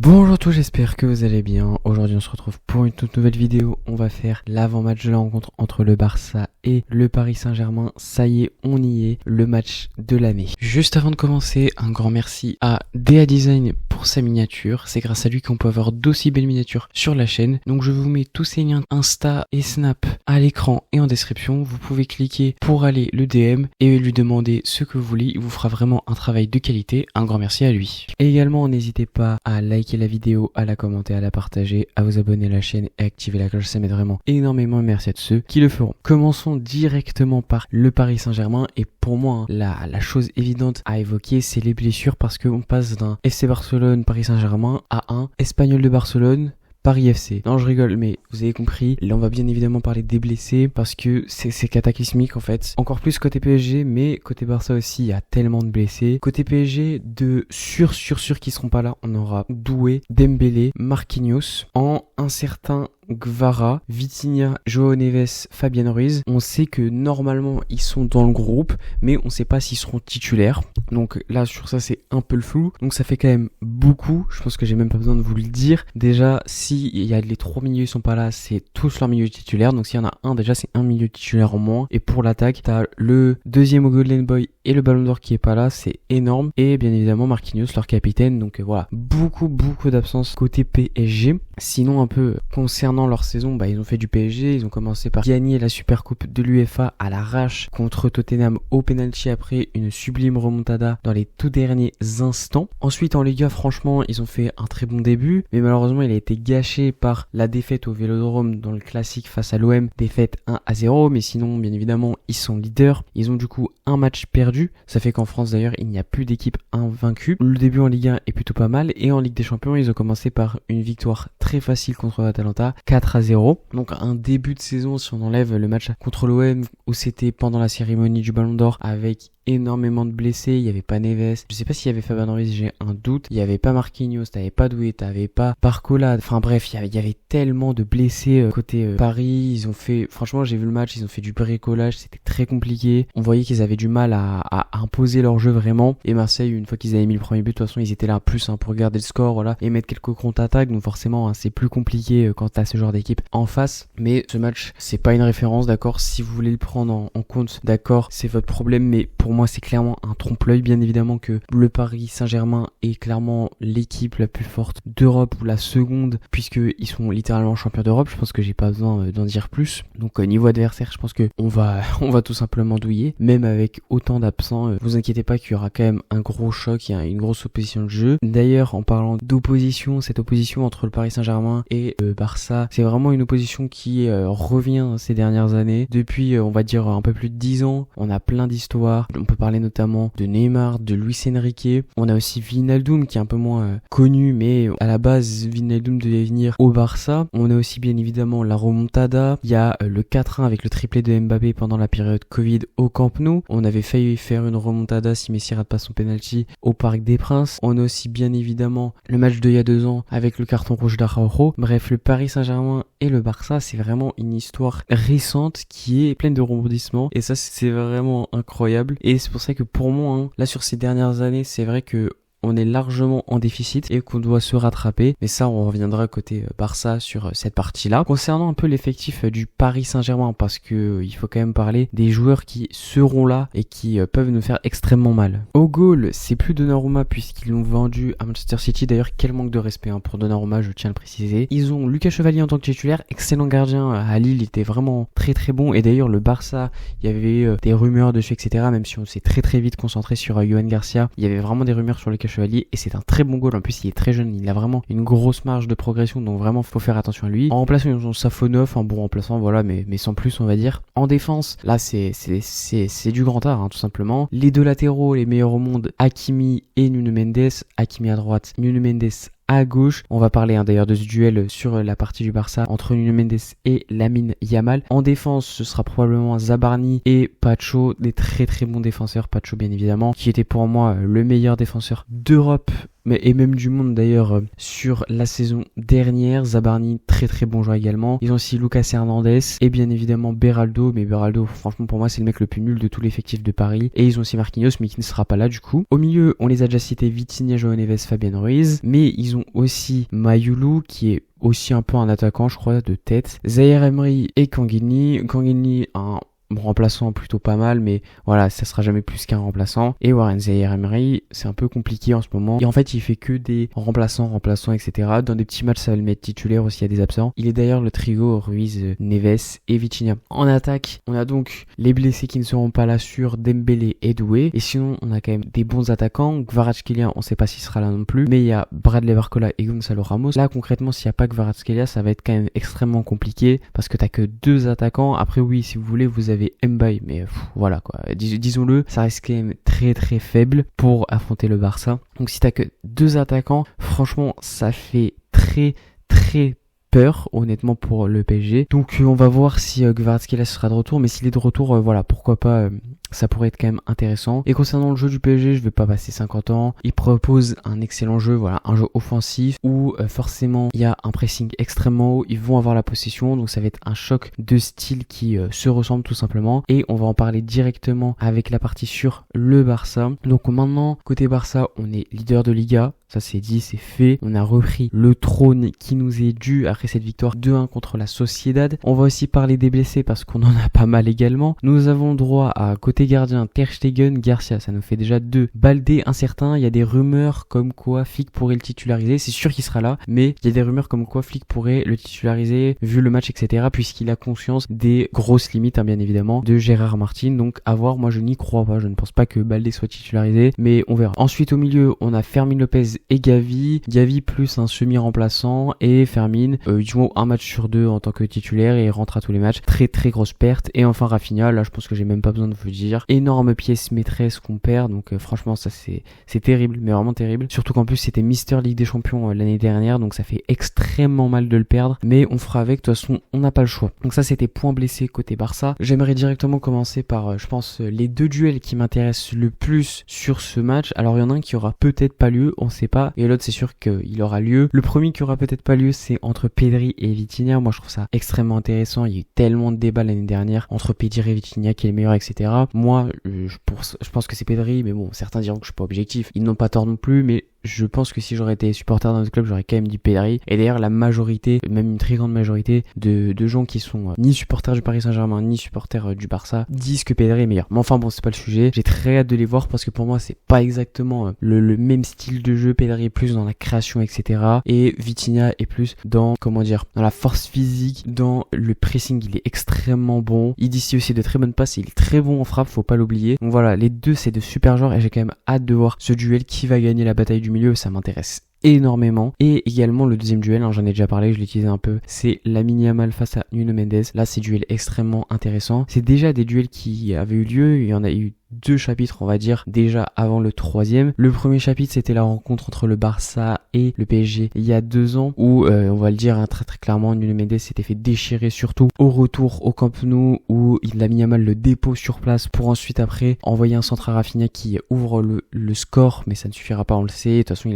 Bonjour à tous, j'espère que vous allez bien. Aujourd'hui on se retrouve pour une toute nouvelle vidéo. On va faire l'avant-match de la rencontre entre le Barça et le Paris Saint-Germain. Ça y est, on y est, le match de l'année. Juste avant de commencer, un grand merci à DA Design pour sa miniature. C'est grâce à lui qu'on peut avoir d'aussi belles miniatures sur la chaîne. Donc je vous mets tous ces liens Insta et Snap à l'écran et en description. Vous pouvez cliquer pour aller le DM et lui demander ce que vous voulez. Il vous fera vraiment un travail de qualité. Un grand merci à lui. Et également, n'hésitez pas à liker la vidéo, à la commenter, à la partager, à vous abonner à la chaîne et activer la cloche, ça m'aide vraiment énormément et merci à tous ceux qui le feront. Commençons directement par le Paris Saint-Germain et pour moi la chose évidente à évoquer c'est les blessures parce qu'on passe d'un FC Barcelone Paris Saint-Germain à un Espagnol de Barcelone Paris FC. Non, je rigole, mais vous avez compris. Là, on va bien évidemment parler des blessés parce que c'est cataclysmique en fait. Encore plus côté PSG, mais côté Barça aussi, il y a tellement de blessés. Côté PSG, de sûr qui seront pas là. On aura Doué, Dembélé, Marquinhos, en un certain Gvara, Vitinha, João Neves, Fabian Ruiz. On sait que normalement ils sont dans le groupe, mais on sait pas s'ils seront titulaires. Donc là sur ça c'est un peu le flou. Donc ça fait quand même beaucoup. Je pense que j'ai même pas besoin de vous le dire. Déjà si il y a les trois milieux qui sont pas là, c'est tous leurs milieux titulaires. Donc s'il y en a un déjà c'est un milieu titulaire en moins. Et pour l'attaque t'as le deuxième au Golden Boy et le Ballon d'Or qui est pas là, c'est énorme. Et bien évidemment Marquinhos leur capitaine. Donc voilà, beaucoup d'absence côté PSG. Sinon un peu concernant leur saison, ils ont fait du PSG, ils ont commencé par gagner la Supercoupe de l'UEFA à l'arrache contre Tottenham au penalty après une sublime remontada dans les tout derniers instants. Ensuite en Liga, franchement, ils ont fait un très bon début, mais malheureusement il a été gâché par la défaite au Vélodrome dans le classique face à l'OM, défaite 1-0, mais sinon bien évidemment ils sont leaders, ils ont du coup un match perdu, ça fait qu'en France d'ailleurs il n'y a plus d'équipe invaincue. Le début en Ligue 1 est plutôt pas mal et en Ligue des Champions ils ont commencé par une victoire très facile contre l'Atalanta, 4-0. Donc un début de saison si on enlève le match contre l'OM où c'était pendant la cérémonie du Ballon d'Or avec énormément de blessés, il y avait pas Neves, je sais pas s'il y avait Fabian Ruiz, j'ai un doute, il y avait pas Marquinhos, t'avais pas Doué, t'avais pas Barcola, enfin bref, il y avait tellement de blessés côté Paris, ils ont fait, franchement j'ai vu le match, ils ont fait du bricolage, c'était très compliqué, on voyait qu'ils avaient du mal à imposer leur jeu vraiment, et Marseille une fois qu'ils avaient mis le premier but, de toute façon ils étaient là plus pour garder le score, voilà, et mettre quelques contre-attaques, donc forcément c'est plus compliqué quand t'as ce genre d'équipe en face, mais ce match c'est pas une référence, d'accord, si vous voulez le prendre en compte, d'accord, c'est votre problème, mais pour moi c'est clairement un trompe-l'œil, bien évidemment que le Paris Saint-Germain est clairement l'équipe la plus forte d'Europe ou la seconde puisqu'ils sont littéralement champions d'Europe, je pense que j'ai pas besoin d'en dire plus. Donc niveau adversaire je pense que on va tout simplement douiller, même avec autant d'absents, vous inquiétez pas qu'il y aura quand même un gros choc, il y a une grosse opposition de jeu. D'ailleurs en parlant d'opposition, cette opposition entre le Paris Saint-Germain et le Barça, c'est vraiment une opposition qui revient ces dernières années, depuis on va dire un peu plus de 10 ans, on a plein d'histoires, on peut parler notamment de Neymar, de Luis Enrique, on a aussi Wijnaldum qui est un peu moins connu, mais à la base Wijnaldum devait venir au Barça, on a aussi bien évidemment la remontada, il y a le 4-1 avec le triplé de Mbappé pendant la période Covid au Camp Nou, on avait failli faire une remontada si Messi rate pas son penalty au Parc des Princes, on a aussi bien évidemment le match d'il y a 2 ans avec le carton rouge d'Araujo. Bref, le Paris Saint-Germain et le Barça c'est vraiment une histoire récente qui est pleine de rebondissements et ça c'est vraiment incroyable et c'est pour ça que pour moi, là sur ces dernières années, c'est vrai que on est largement en déficit et qu'on doit se rattraper. Mais ça, on reviendra côté Barça sur cette partie-là. Concernant un peu l'effectif du Paris Saint-Germain, parce que il faut quand même parler des joueurs qui seront là et qui peuvent nous faire extrêmement mal. Au goal, c'est plus Donnarumma puisqu'ils l'ont vendu à Manchester City. D'ailleurs, quel manque de respect pour Donnarumma, je tiens à le préciser. Ils ont Lucas Chevalier en tant que titulaire, excellent gardien à Lille, il était vraiment très bon. Et d'ailleurs, le Barça, il y avait des rumeurs dessus, etc. Même si on s'est très vite concentré sur Yohan Garcia, il y avait vraiment des rumeurs sur Lucas Chevalier et c'est un très bon goal. En plus il est très jeune, il a vraiment une grosse marge de progression, donc vraiment faut faire attention à lui. En remplaçant ils ont Safonov, un bon remplaçant, voilà, mais sans plus on va dire. En défense, là c'est du grand art tout simplement. Les deux latéraux les meilleurs au monde, Hakimi et Nuno Mendes. Hakimi à droite, Nuno Mendes à gauche. On va parler d'ailleurs de ce duel sur la partie du Barça entre Nuno Mendes et Lamine Yamal. En défense, ce sera probablement Zabarni et Pacho, des très bons défenseurs. Pacho bien évidemment, qui était pour moi le meilleur défenseur d'Europe et même du monde d'ailleurs sur la saison dernière. Zabarni, très très bon joueur également. Ils ont aussi Lucas Hernandez et bien évidemment Beraldo, mais Beraldo franchement pour moi c'est le mec le plus nul de tout l'effectif de Paris. Et ils ont aussi Marquinhos mais qui ne sera pas là du coup. Au milieu on les a déjà cités, Vitinha, João Neves, Fabian Ruiz, mais ils ont aussi Mayulu qui est aussi un peu un attaquant je crois de tête, Zaïre Emery et Kangini, un remplaçant plutôt pas mal, mais voilà, ça sera jamais plus qu'un remplaçant. Et Warren Zaïre-Emery, c'est un peu compliqué en ce moment. Et en fait, il fait que des remplaçants, etc. Dans des petits matchs, ça va le mettre titulaire aussi, il y a des absents. Il est d'ailleurs le trio Ruiz, Neves et Vitinha. En attaque, on a donc les blessés qui ne seront pas là sur Dembélé et Doué. Et sinon, on a quand même des bons attaquants. Kvaratskhelia, on sait pas s'il sera là non plus. Mais il y a Bradley Barcola et Gonzalo Ramos. Là, concrètement, s'il n'y a pas Kvaratskhelia, ça va être quand même extrêmement compliqué parce que t'as que 2 attaquants. Après, oui, si vous voulez, vous avez Mbaye, mais voilà quoi, disons-le, ça reste quand même très très faible pour affronter le Barça. Donc si t'as que 2 attaquants, franchement ça fait très très peur honnêtement pour le PSG. Donc on va voir si Kvaratskhelia sera de retour, mais s'il est de retour, voilà, pourquoi pas, ça pourrait être quand même intéressant. Et concernant le jeu du PSG, je vais pas passer 50 ans. Il propose un excellent jeu, voilà, un jeu offensif où forcément il y a un pressing extrêmement haut, ils vont avoir la possession, donc ça va être un choc de style qui se ressemble tout simplement. Et on va en parler directement avec la partie sur le Barça. Donc maintenant, côté Barça, on est leader de Liga. Ça c'est dit, c'est fait. On a repris le trône qui nous est dû après cette victoire 2-1 contre la Sociedad. On va aussi parler des blessés parce qu'on en a pas mal également. Nous avons droit à côté gardien Ter Stegen, Garcia, ça nous fait déjà 2. Baldé incertain, il y a des rumeurs comme quoi Flick pourrait le titulariser. C'est sûr qu'il sera là, mais il y a des rumeurs comme quoi Flick pourrait le titulariser vu le match, etc. puisqu'il a conscience des grosses limites, bien évidemment, de Gérard Martin. Donc à voir, moi je n'y crois pas. Je ne pense pas que Baldé soit titularisé, mais on verra. Ensuite au milieu, on a Fermin Lopez et Gavi plus un semi-remplaçant et Fermin il joue un match sur 2 en tant que titulaire et il rentre à tous les matchs, très très grosse perte. Et enfin Rafinha, là je pense que j'ai même pas besoin de vous le dire, énorme pièce maîtresse qu'on perd, donc franchement ça c'est terrible, mais vraiment terrible, surtout qu'en plus c'était Mister Ligue des Champions l'année dernière, donc ça fait extrêmement mal de le perdre, mais on fera avec, de toute façon on n'a pas le choix. Donc ça c'était point blessé côté Barça. J'aimerais directement commencer par je pense les 2 duels qui m'intéressent le plus sur ce match. Alors il y en a un qui aura peut-être pas lieu, on sait pas, et l'autre c'est sûr qu'il aura lieu. Le premier qui aura peut-être pas lieu, c'est entre Pedri et Vitinha. Moi je trouve ça extrêmement intéressant, il y a eu tellement de débats l'année dernière entre Pedri et Vitinha qui est le meilleur, etc. Moi je pense que c'est Pedri, mais bon, certains diront que je suis pas objectif, ils n'ont pas tort non plus, mais je pense que si j'aurais été supporter d'un autre club, j'aurais quand même dit Pedri. Et d'ailleurs, la majorité, même une très grande majorité de gens qui sont ni supporters du Paris Saint-Germain, ni supporters du Barça, disent que Pedri est meilleur. Mais enfin bon, c'est pas le sujet. J'ai très hâte de les voir parce que pour moi, c'est pas exactement le même style de jeu. Pedri est plus dans la création, etc. Et Vitinha est plus dans, comment dire, dans la force physique, dans le pressing. Il est extrêmement bon. Il dit aussi de très bonnes passes. Il est très bon en frappe, faut pas l'oublier. Donc voilà, les deux, c'est de super joueurs et j'ai quand même hâte de voir ce duel, qui va gagner la bataille du milieu, ça m'intéresse énormément. Et également le deuxième duel, j'en ai déjà parlé, je l'ai utilisé un peu, c'est Lamine Yamal face à Nuno Mendes. Là c'est duel extrêmement intéressant, c'est déjà des duels qui avaient eu lieu, il y en a eu 2 chapitres on va dire déjà avant le 3e. Le premier chapitre c'était la rencontre entre le Barça et le PSG il y a 2 ans où on va le dire très très clairement, Nuno Mendes s'était fait déchirer, surtout au retour au Camp Nou où il a mis à mal le dépôt sur place pour ensuite après envoyer un centre à Rafinha qui ouvre le score, mais ça ne suffira pas, on le sait. De toute façon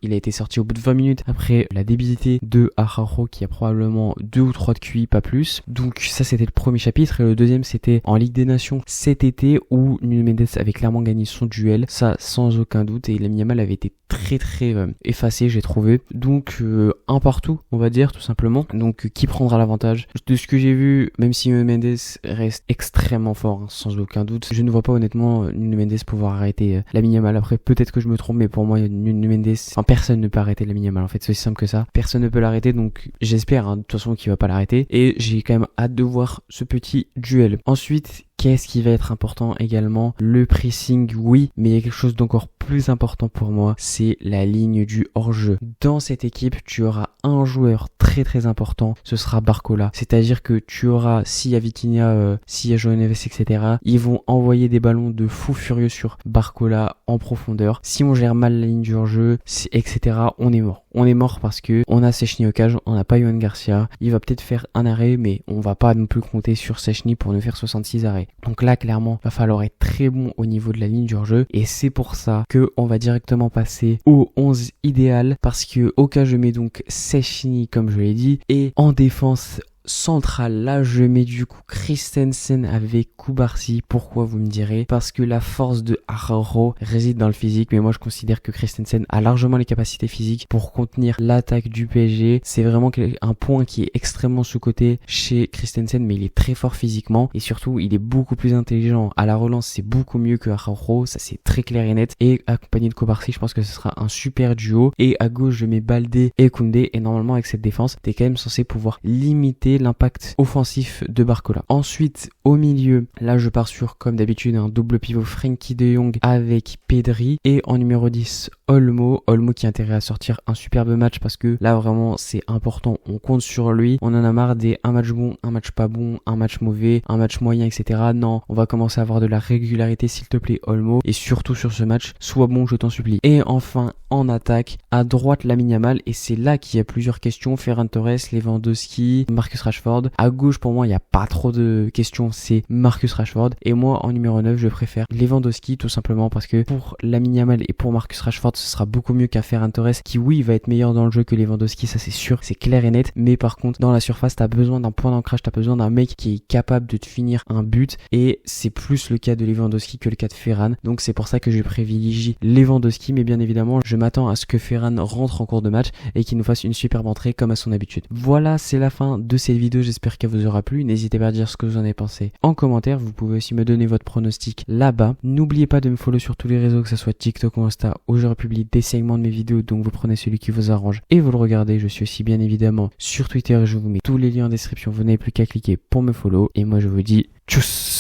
il a été sorti au bout de 20 minutes après la débilité de Araujo qui a probablement 2 ou 3 de QI, pas plus. Donc ça c'était le premier chapitre, et le deuxième c'était en Ligue des Nations cet été où Nuno Mendes avait clairement gagné son duel, ça sans aucun doute, et Lamine Yamal avait été très très effacé, j'ai trouvé. Donc un partout on va dire tout simplement. Donc qui prendra l'avantage? De ce que j'ai vu, même si Nuno Mendes reste extrêmement fort, sans aucun doute, je ne vois pas honnêtement Nuno Mendes pouvoir arrêter Lamine Yamal. Après peut-être que je me trompe, mais pour moi Nuno Mendes, personne ne peut arrêter Lamine Yamal, en fait c'est aussi simple que ça, personne ne peut l'arrêter, donc j'espère de toute façon qu'il va pas l'arrêter, et j'ai quand même hâte de voir ce petit duel. Ensuite, qu'est-ce qui va être important également? Le pressing, oui, mais il y a quelque chose d'encore plus important pour moi, c'est la ligne du hors-jeu. Dans cette équipe, tu auras un joueur très très important, ce sera Barcola. C'est-à-dire que tu auras, s'il y a Vitinha, s'il y a João Neves, etc., ils vont envoyer des ballons de fou furieux sur Barcola en profondeur. Si on gère mal la ligne du hors-jeu, etc., on est mort. On est mort parce que on a Szczęsny au cage, on n'a pas Yohan Garcia. Il va peut-être faire un arrêt, mais on va pas non plus compter sur Szczęsny pour nous faire 66 arrêts. Donc là, clairement, va falloir être très bon au niveau de la ligne du hors-jeu. Et c'est pour ça que on va directement passer au 11 idéal parce que au cas je mets donc Szczęsny comme je l'ai dit et en défense centrale, là je mets du coup Christensen avec Kubarsi. Pourquoi vous me direz? Parce que la force de Araujo réside dans le physique, mais moi je considère que Christensen a largement les capacités physiques pour contenir l'attaque du PSG. C'est vraiment un point qui est extrêmement sous-coté chez Christensen, mais il est très fort physiquement et surtout il est beaucoup plus intelligent. À la relance c'est beaucoup mieux que Araujo, ça c'est très clair et net, et accompagné de Kubarsi je pense que ce sera un super duo. Et à gauche je mets Baldé et Koundé, et normalement avec cette défense t'es quand même censé pouvoir limiter l'impact offensif de Barcola. Ensuite au milieu, là je pars sur comme d'habitude un double pivot Frenkie de Jong avec Pedri, et en numéro 10 Olmo qui a intérêt à sortir un superbe match parce que là vraiment c'est important, on compte sur lui, on en a marre des un match bon, un match pas bon, un match mauvais, un match moyen, etc. Non, on va commencer à avoir de la régularité s'il te plaît Olmo, et surtout sur ce match, sois bon je t'en supplie. Et enfin en attaque, à droite Lamine Yamal, et c'est là qu'il y a plusieurs questions, Ferran Torres, Lewandowski, Marcus Rashford. À gauche pour moi il n'y a pas trop de questions, c'est Marcus Rashford, et moi en numéro 9 je préfère Lewandowski tout simplement parce que pour Lamine Yamal et pour Marcus Rashford ce sera beaucoup mieux qu'un Ferran Torres qui oui va être meilleur dans le jeu que Lewandowski, ça c'est sûr, c'est clair et net, mais par contre dans la surface t'as besoin d'un point d'ancrage, t'as besoin d'un mec qui est capable de te finir un but, et c'est plus le cas de Lewandowski que le cas de Ferran, donc c'est pour ça que je privilégie Lewandowski, mais bien évidemment je m'attends à ce que Ferran rentre en cours de match et qu'il nous fasse une superbe entrée comme à son habitude. Voilà, c'est la fin de cette vidéo, j'espère qu'elle vous aura plu, n'hésitez pas à dire ce que vous en avez pensé en commentaire, vous pouvez aussi me donner votre pronostic là-bas, n'oubliez pas de me follow sur tous les réseaux, que ce soit TikTok ou Insta, où je republie des segments de mes vidéos, donc vous prenez celui qui vous arrange et vous le regardez. Je suis aussi bien évidemment sur Twitter, je vous mets tous les liens en description, vous n'avez plus qu'à cliquer pour me follow, et moi je vous dis tchuss.